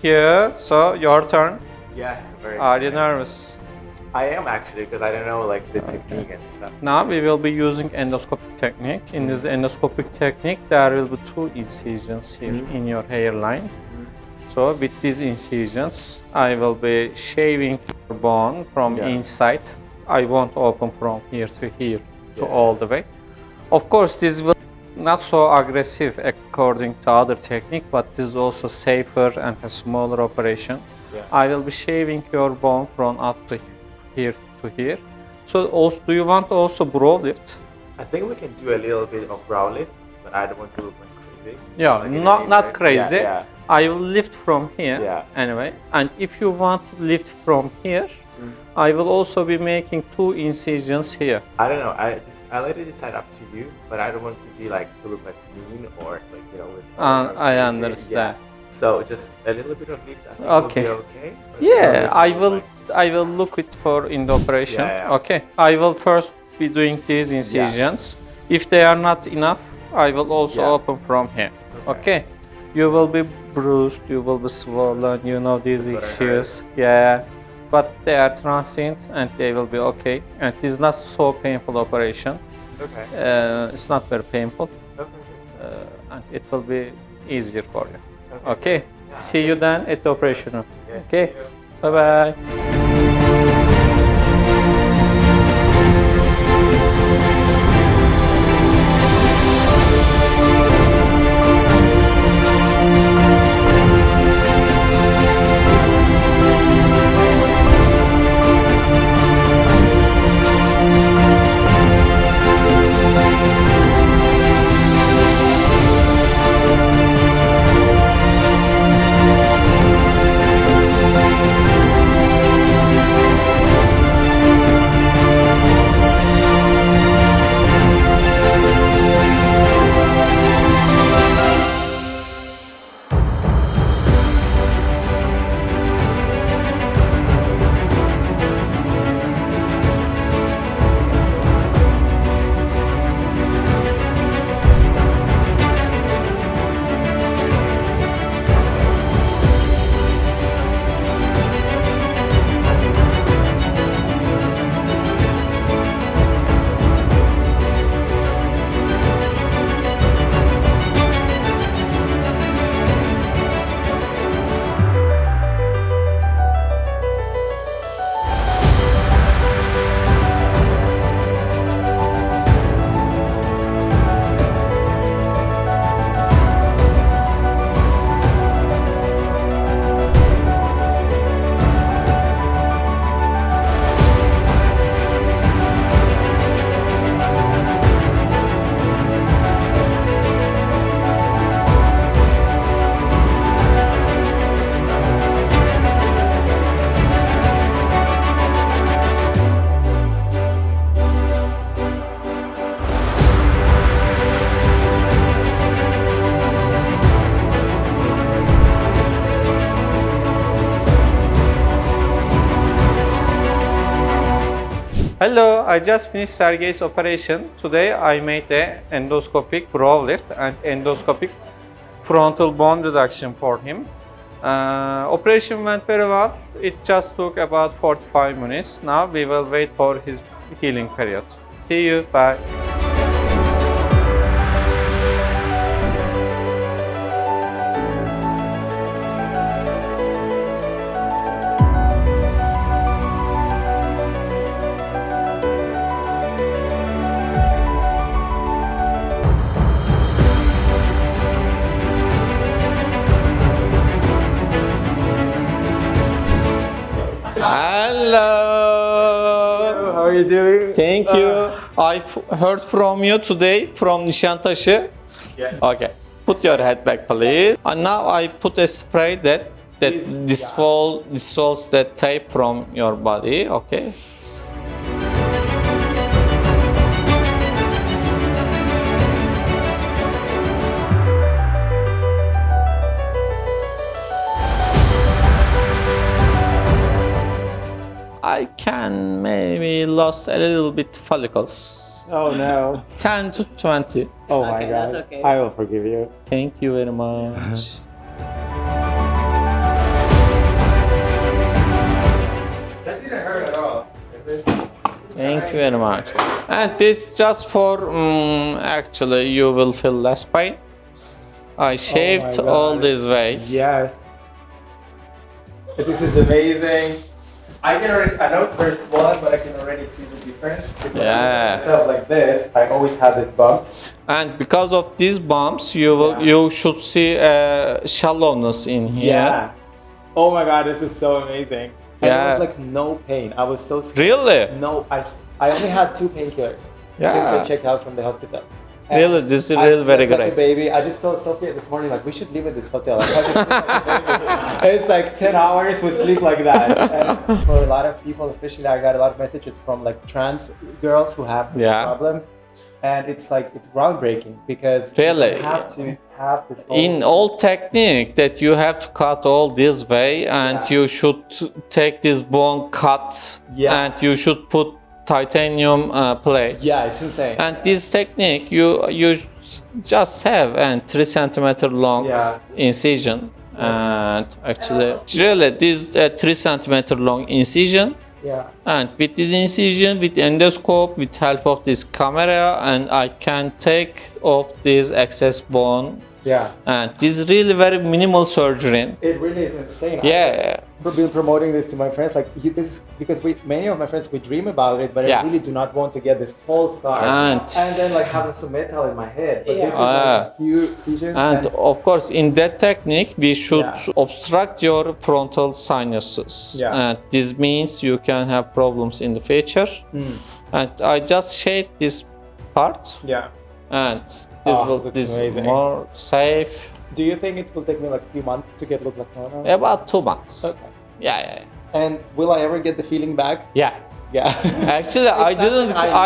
you. So your turn. Yes, very Are you excited. nervous? I am actually, because I don't know like the technique and stuff. Now we will be using endoscopic technique. In this endoscopic technique, there will be 2 incisions here in your hairline. So with these incisions, I will be shaving your bone from inside. I won't open from here to here to all the way. Of course, this will not so aggressive according to other technique, but this is also safer and a smaller operation. Yeah. I will be shaving your bone from up to here to here. So also, do you want also brow lift? I think we can do a little bit of brow lift, but I don't want to look like crazy. Yeah, Like in not the- crazy. Yeah, I will lift from here anyway. And if you want to lift from here, I will also be making 2 incisions here. I don't know. I let it decide up to you, but I don't want to be like to look like mean or like with. I crazy. understand. Yeah. So just a little bit of lift. I think Okay. will be okay. But Yeah, not I will. like- I will look it for in the operation. Yeah. Okay. I will first be doing these incisions. If they are not enough, I will also open from here. Okay. You will be bruised. You will be swollen. You know these That's what I issues. Yeah. But they are transient and they will be okay. And this is not so painful operation. Okay. It's not very painful. Okay. And it will be easier for you. Okay. Okay. See you then at the operation room. Yeah, Okay. see you. Bye bye. Hello, I just finished Sergey's operation. Today I made the endoscopic brow lift and endoscopic frontal bone reduction for him. Operation went very well. It just took about 45 minutes. Now we will wait for his healing period. See you, bye. Hello. How are you doing? Thank you. I heard from you today from Nişantaşı. Yes. Okay. Put your head back, please. And now I put a spray that dissolves that tape from your body. Okay. I can maybe lost a little bit follicles. Oh no. 10 to 20. Oh my Okay, god. that's okay. I will forgive you. Thank you very much. Thank you very much. And this just for, actually, you will feel less pain. I shaved God. all this way. Yes. This is amazing. I know it's very swollen, but I can already see the difference. Because when I put myself like this, I always have these bumps. And because of these bumps, you should see shallowness in here. Yeah. Oh my God, this is so amazing. And Yeah. there was like no pain. I was so scared. Really? No, I only had 2 painkillers since I checked out from the hospital. And Really, this is I really very slept like great. a baby. I just told Sophia this morning, like, we should live in this hotel. Like, I just sleep like a baby. It's like 10 hours we sleep like that. And for a lot of people, especially, I got a lot of messages from like trans girls who have these problems. And it's like, it's groundbreaking because Really? you have to have this In all technique that you have to cut all this way, and you should take this bone cut, and you should put titanium plates. Yeah, it's insane. And this technique, you just have a 3 centimeter long incision, and actually, really, this 3 centimeter long incision. Yeah. And with this incision, with endoscope, with help of this camera, and I can take off this excess bone. Yeah. And this is really very minimal surgery. It really is insane. Yeah. I've been promoting this to my friends. Like, this is because many of my friends, we dream about it, but I really do not want to get this whole scar and then like have some metal in my head. But this is like few incisions. And of course, in that technique, we should obstruct your frontal sinuses. Yeah. And this means you can have problems in the future. And I just shaved this part. Yeah. And this is more safe. Do you think it will take me like a few months to get look like normal? About 2 months. Okay. Yeah. And will I ever get the feeling back? Yeah. Yeah. Actually, I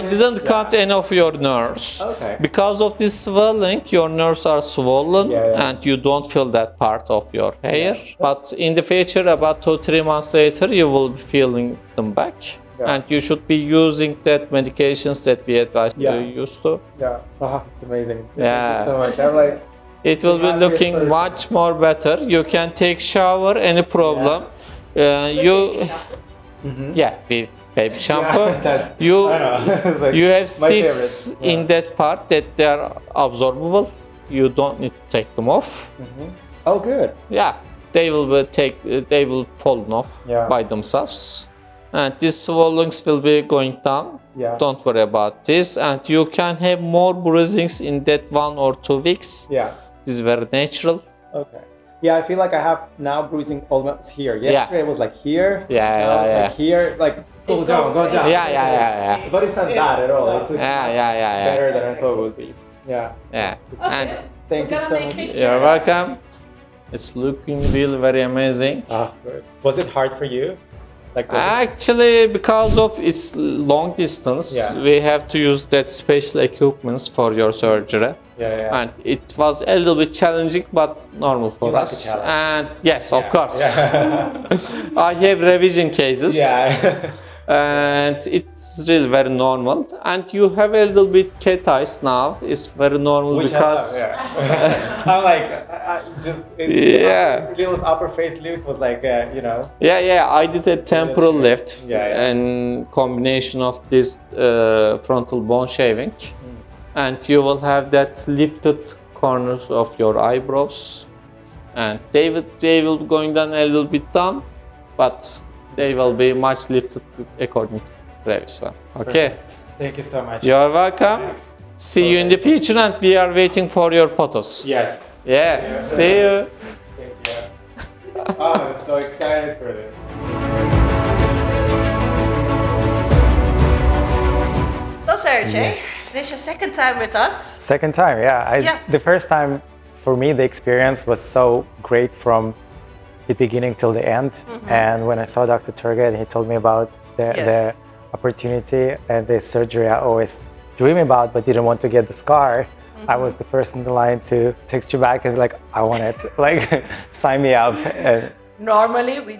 didn't cut any of your nerves. Okay. Because of this swelling, your nerves are swollen and you don't feel that part of your hair. But in the future, about 2-3 months later, you will be feeling them back. And you should be using that medications that we advise you used to. Yeah. Oh, it's amazing. Yeah. Thank you so much. I'm like, it will be looking much more better. You can take shower, any problem. Baby shampoo. You have stitches in that part that they are absorbable. You don't need to take them off. Oh, good. Yeah, they will fall off by themselves. And these swellings will be going down. Yeah. Don't worry about this. And you can have more bruisings in that 1 or 2 weeks. Yeah. This is very natural. Okay. Yeah, I feel like I have now bruising almost here. Yesterday it was like here. Now it's like here. Like go down. Yeah. But it's not bad at all. It's better than I thought it would be. Yeah. And thank you so much. You're welcome. It's looking really very amazing. Good. Was it hard for you? Actually, because of its long distance, we have to use that special equipments for your surgery. And it was a little bit challenging, but normal for us. And yes, of course. I have revision cases. And it's really very normal. And you have a little bit cat eyes now. It's very normal because I'm like, little upper face lift was like, I did a temporal lift and combination of this frontal bone shaving. And you will have that lifted corners of your eyebrows. And they will be going down a little bit down, but they will be much lifted according to previous one. Okay. Perfect. Thank you so much. You're welcome. See you in the future, and we are waiting for your photos. Yes. Yeah. See you. Thank you. I'm so excited for this. So Sergey, this is your second time with us. Second time, The first time, for me, the experience was so great from the beginning till the end. And when I saw Dr. Turget, he told me about the opportunity and the surgery I always dream about, but didn't want to get the scar. I was the first in the line to text you back and like, I want it, like sign me up. Normally we're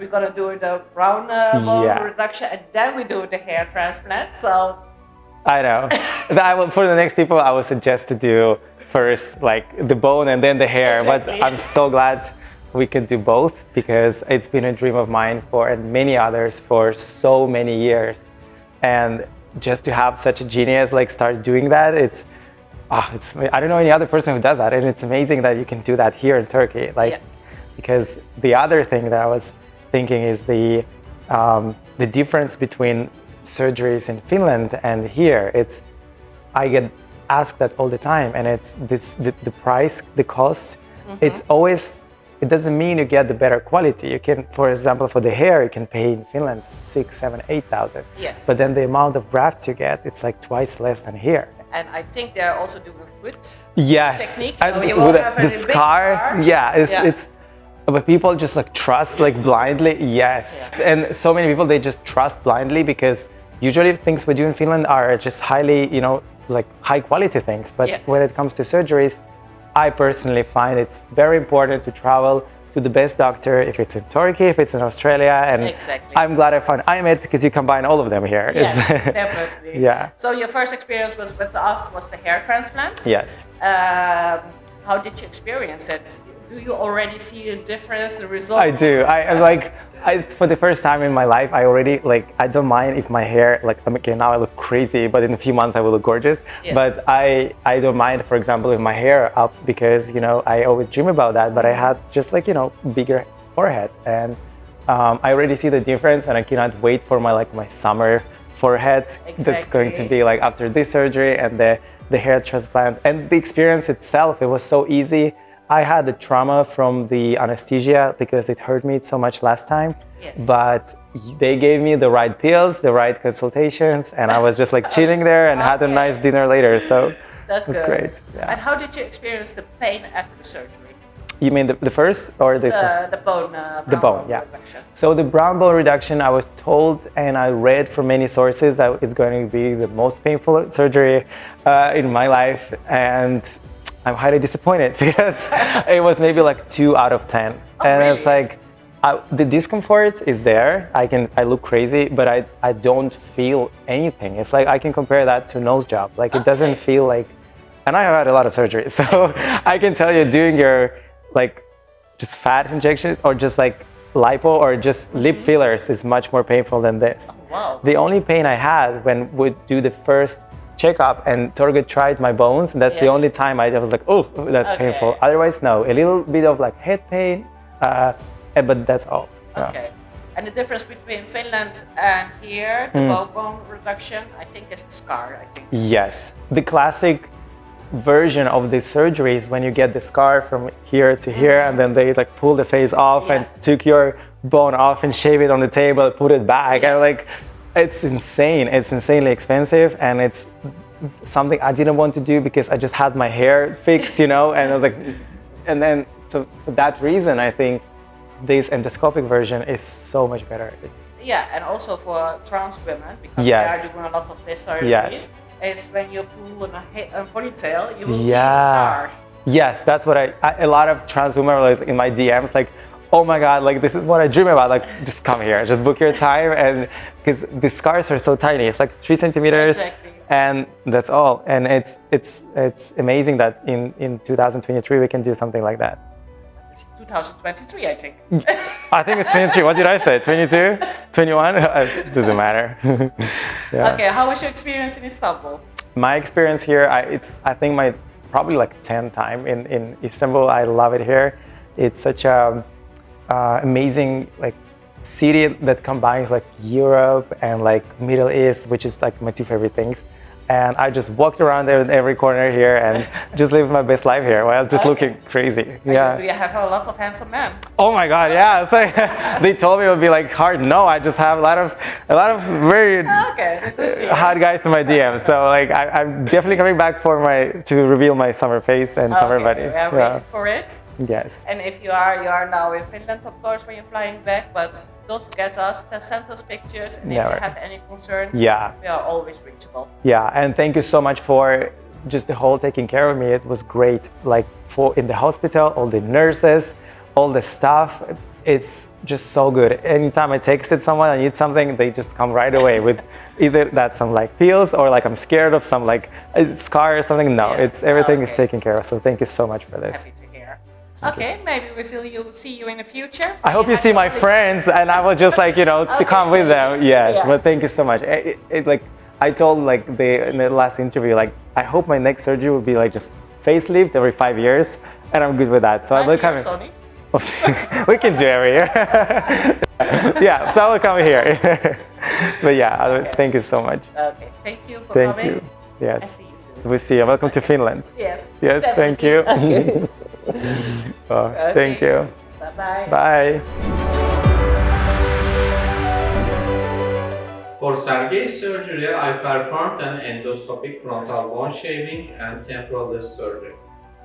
gonna do the brown bone reduction, and then we do the hair transplant. So I know. For the next people, I would suggest to do first like the bone and then the hair. Exactly. But I'm so glad we could do both, because it's been a dream of mine and many others for so many years. and just to have such a genius like start doing that, it's I don't know any other person who does that, and it's amazing that you can do that here in Turkey. Like, because the other thing that I was thinking is the difference between surgeries in Finland and here. I get asked that all the time, and it's the price, the cost. It's always, it doesn't mean you get the better quality. You can, for example, for the hair, you can pay in Finland 6, 7, 8,000. Yes. But then the amount of graft you get, it's like twice less than here. And I think they're also doing good techniques. And So you with won't have the any big scar, it's but people just like trust like blindly. And so many people, they just trust blindly because usually things we do in Finland are just highly, like high quality things. But when it comes to surgeries, I personally find it's very important to travel to the best doctor, if it's in Turkey, if it's in Australia, and I'm glad I found IMED because you combine all of them here. Yes, definitely. Yeah. So your first experience was with us was the hair transplant. Yes. How did you experience it? Do you already see a difference, the results? I do. For the first time in my life, I don't mind if my hair, okay, now I look crazy, but in a few months I will look gorgeous. Yes. But I don't mind, for example, if my hair up because, I always dream about that, but I had just bigger forehead. And I already see the difference, and I cannot wait for my summer forehead. That's going to be after this surgery and the hair transplant. And the experience itself, it was so easy. I had a trauma from the anesthesia because it hurt me so much last time. Yes. But they gave me the right pills, the right consultations, and I was just chilling there and had a nice dinner later. So that's good. Great. Yeah. And how did you experience the pain after the surgery? You mean the first or this one? The bone. The bone, yeah. Reduction. So the brown bone reduction, I was told and I read from many sources that it's going to be the most painful surgery in my life, and I'm highly disappointed because it was maybe 2 out of 10. Oh, and really? It's the discomfort is there. I look crazy, but I don't feel anything. It's I can compare that to a nose job. It doesn't feel and I have had a lot of surgeries, so I can tell you doing your just fat injections or just lipo or just lip fillers is much more painful than this. Oh, wow. The only pain I had when we do the first checkup and Torge tried my bones, and that's the only time I was oh, that's painful. Otherwise, no. A little bit of head pain, but that's all. Okay. And the difference between Finland and here, the bone reduction, I think is the scar. Yes. The classic version of this surgery is when you get the scar from here to here, and then they pull the face off and took your bone off and shave it on the table, put it back, and it's insane. It's insanely expensive, and it's something I didn't want to do because I just had my hair fixed, and I was and then so for that reason, I think this endoscopic version is so much better. And also for trans women, because they are doing a lot of this surgery, is when you pull a ponytail, you will see the scar. Yes, that's what a lot of trans women are in my DMs oh my God, this is what I dream about. Just come here, just book your time, and because the scars are so tiny, it's 3 centimeters, and that's all. And it's amazing that in 2023 we can do something like that. It's 2023, I think. I think it's 23. What did I say? 22, 21? It doesn't matter. Okay, how was your experience in Istanbul? My experience here, I think my probably 10th time in Istanbul. I love it here. It's such a amazing city that combines Europe and Middle East, which is my 2 favorite things. And I just walked around there in every corner here and just lived my best life here while just looking crazy. Do you have a lot of handsome men? Oh my God, yeah. It's they told me it would be hard. No, I just have a lot of very hot guys in my DMs. So I'm definitely coming back to reveal my summer face and summer body. I'm waiting for it. Yes. And if you are now in Finland, of course, when you're flying back, but don't forget us, send us pictures, and if you have any concern, we are always reachable. Yeah, and thank you so much for just the whole taking care of me. It was great. For in the hospital, all the nurses, all the staff, it's just so good. Anytime I texted someone, I need something, they just come right away with either that's some pills or I'm scared of some a scar or something. No, it's everything is taken care of. So thank you so much for this. Happy to hear. Okay, maybe we will see you in the future. I hope you see my friends, and I will just like to come with them. Yes, Yeah. but thank you so much. Like I told in the last interview, like I hope my next surgery will be like just facelift every 5 years, and I'm good with that. So I will come. Sorry. We can do every year. Yeah, so I will come here. But yeah, thank you so much. Okay, thank you for Thank coming. you. I Yes. see you soon. So we see you. Welcome to Finland. Yes. Yes, thank you. Thank you. Bye-bye. Bye. For Sergey's surgery, I performed an endoscopic frontal bone shaving and temporal lift surgery.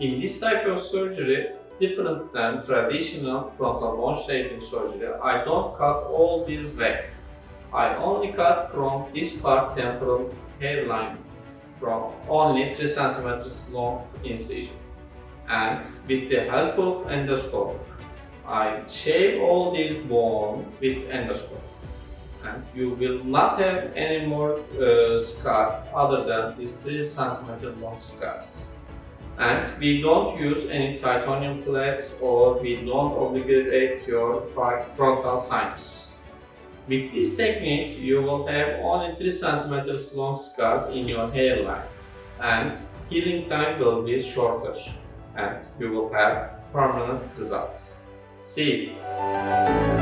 In this type of surgery, different than traditional frontal bone shaving surgery, I don't cut all this back. I only cut from this part temporal hairline from only 3 cm long incision. And with the help of endoscope, I shave all this bone with endoscope. And you will not have any more scar other than these 3 cm long scars. And we don't use any titanium plates or we don't obligate your frontal sinus. With this technique, you will have only 3 cm long scars in your hairline, and healing time will be shorter, and you will have permanent results. See you!